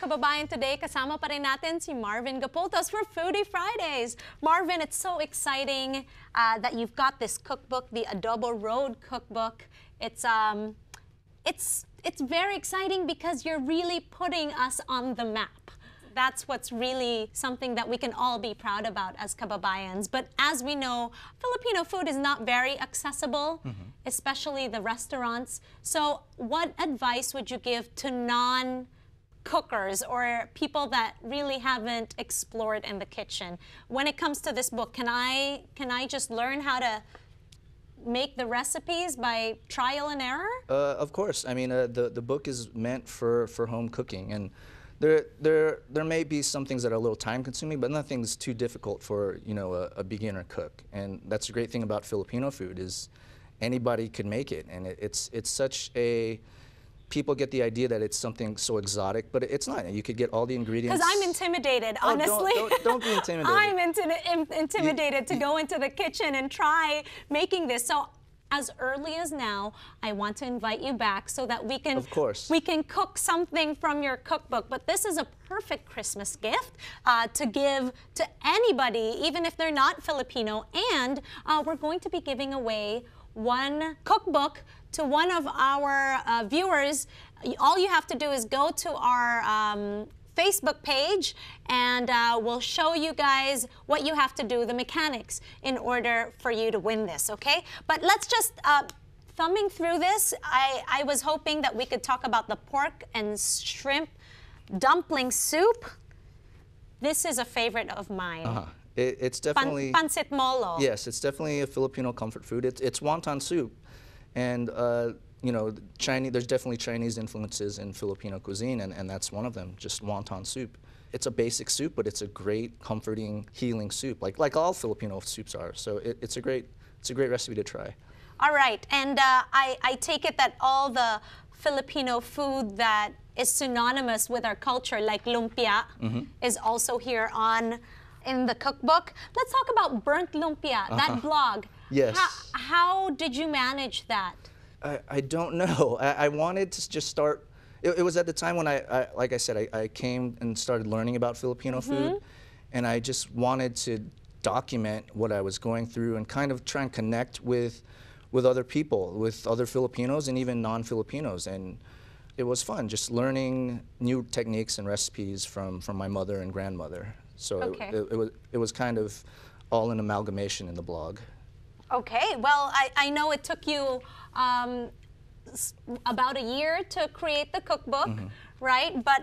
Kababayan Today, kasama pa rin natin si Marvin Gapultos for Foodie Fridays. Marvin, it's so exciting that you've got this cookbook, the Adobo Road Cookbook. It's very exciting because you're really putting us on the map. That's what's really something that we can all be proud about as Kababayans. But as we know, Filipino food is not very accessible, especially the restaurants. So what advice would you give to non-cookers or people that really haven't explored in the kitchen? When it comes to this book, can I just learn how to make the recipes by trial and error? Of course. I mean, the book is meant for home cooking, and there may be some things that are a little time consuming, but nothing's too difficult for a beginner cook. And that's the great thing about Filipino food is anybody could make it, and it's such a people get the idea that it's something so exotic, but it's not. You could get all the ingredients. Because I'm intimidated, honestly. Don't be intimidated. I'm intimidated to go into the kitchen and try making this. So as early as now, I want to invite you back so that we can, of course, we can cook something from your cookbook. But this is a perfect Christmas gift to give to anybody, even if they're not Filipino. And we're going to be giving away one cookbook to one of our viewers. All you have to do is go to our Facebook page, and we'll show you guys what you have to do, the mechanics, in order for you to win this, okay? But let's just, thumbing through this, I was hoping that we could talk about the pork and shrimp dumpling soup. This is a favorite of mine. It's definitely... Pancit molo. Yes, it's definitely a Filipino comfort food. It's wonton soup, and there's definitely Chinese influences in Filipino cuisine, and that's one of them, just wonton soup. It's a basic soup, but it's a great, comforting, healing soup, like all Filipino soups are. So it's a great recipe to try. All right, and I take it that all the Filipino food that is synonymous with our culture, like lumpia, is also here in the cookbook. Let's talk about burnt lumpia, that blog. Yes. How did you manage that? I don't know. I wanted to just start. It was at the time when like I said, I came and started learning about Filipino food, and I just wanted to document what I was going through and kind of try and connect with other people, with other Filipinos and even non-Filipinos. And it was fun, just learning new techniques and recipes from my mother and grandmother. So it was kind of all an amalgamation in the blog. Okay, well, I know it took you about a year to create the cookbook, right? But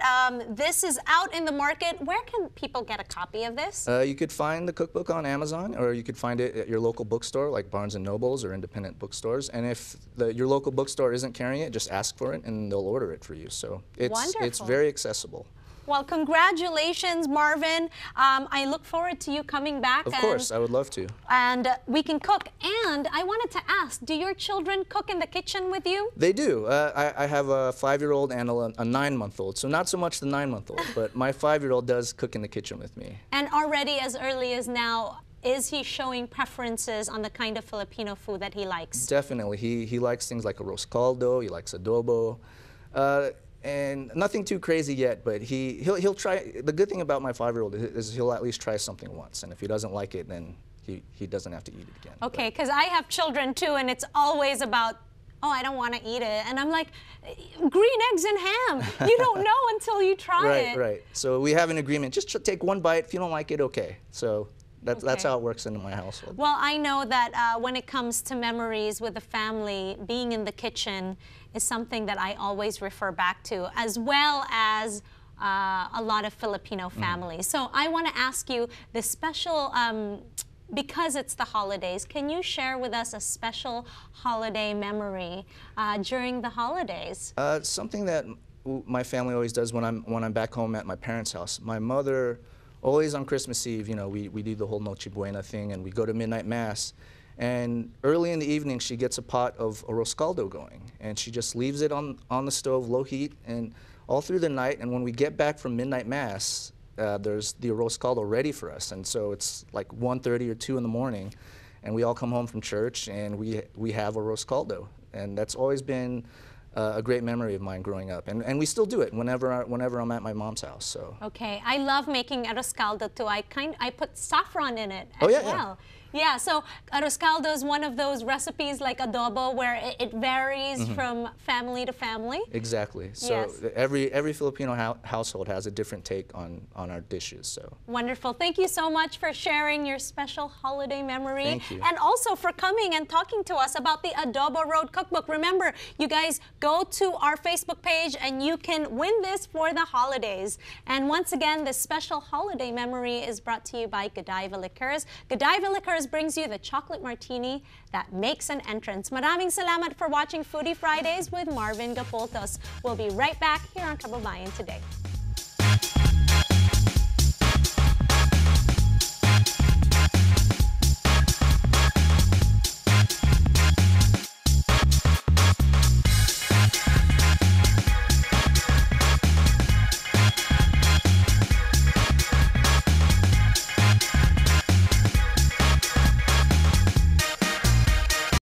this is out in the market. Where can people get a copy of this? You could find the cookbook on Amazon, or you could find it at your local bookstore, like Barnes & Nobles or independent bookstores. And if your local bookstore isn't carrying it, just ask for it, and they'll order it for you. So it's very accessible. Well, congratulations, Marvin. I look forward to you coming back. Of course, I would love to. And we can cook. And I wanted to ask, do your children cook in the kitchen with you? They do. I have a 5-year-old and a 9-month-old, so not so much the 9-month-old, but my 5-year-old does cook in the kitchen with me. And already as early as now, is he showing preferences on the kind of Filipino food that he likes? Definitely. He likes things like arroz caldo, he likes adobo. And nothing too crazy yet, but he'll try. The good thing about my 5-year-old is he'll at least try something once, and if he doesn't like it, then he doesn't have to eat it again. Okay, because I have children too, and it's always about, oh, I don't want to eat it, and I'm like, green eggs and ham. You don't know until you try it. Right. So we have an agreement. Just take one bite. If you don't like it, okay. So that's how it works in my household. Well, I know that when it comes to memories with the family, being in the kitchen is something that I always refer back to, as well as a lot of Filipino families. So I want to ask you the special, because it's the holidays, can you share with us a special holiday memory during the holidays? Something that my family always does when I'm back home at my parents' house. My mother, always on Christmas Eve, we do the whole Noche Buena thing, and we go to midnight mass. And early in the evening, she gets a pot of arroz caldo going, and she just leaves it on the stove, low heat, and all through the night. And when we get back from midnight mass, there's the arroz caldo ready for us. And so it's like 1:30 or 2 in the morning, and we all come home from church, and we have arroz caldo. And that's always been a great memory of mine growing up, and we still do it whenever I'm at my mom's house. So. Okay, I love making arroz caldo too. I put saffron in it Oh, as yeah, well. Yeah, so arroz caldo is one of those recipes like adobo where it varies from family to family. Exactly. So Yes. every Filipino household has a different take on our dishes. So. Wonderful. Thank you so much for sharing your special holiday memory. Thank you. And also for coming and talking to us about the Adobo Road Cookbook. Remember, you guys go to our Facebook page and you can win this for the holidays. And once again, this special holiday memory is brought to you by Godiva Liqueurs. Godiva Liqueurs brings you the chocolate martini that makes an entrance. Maraming salamat for watching Foodie Fridays with Marvin Gapultos. We'll be right back here on Kababayan Today.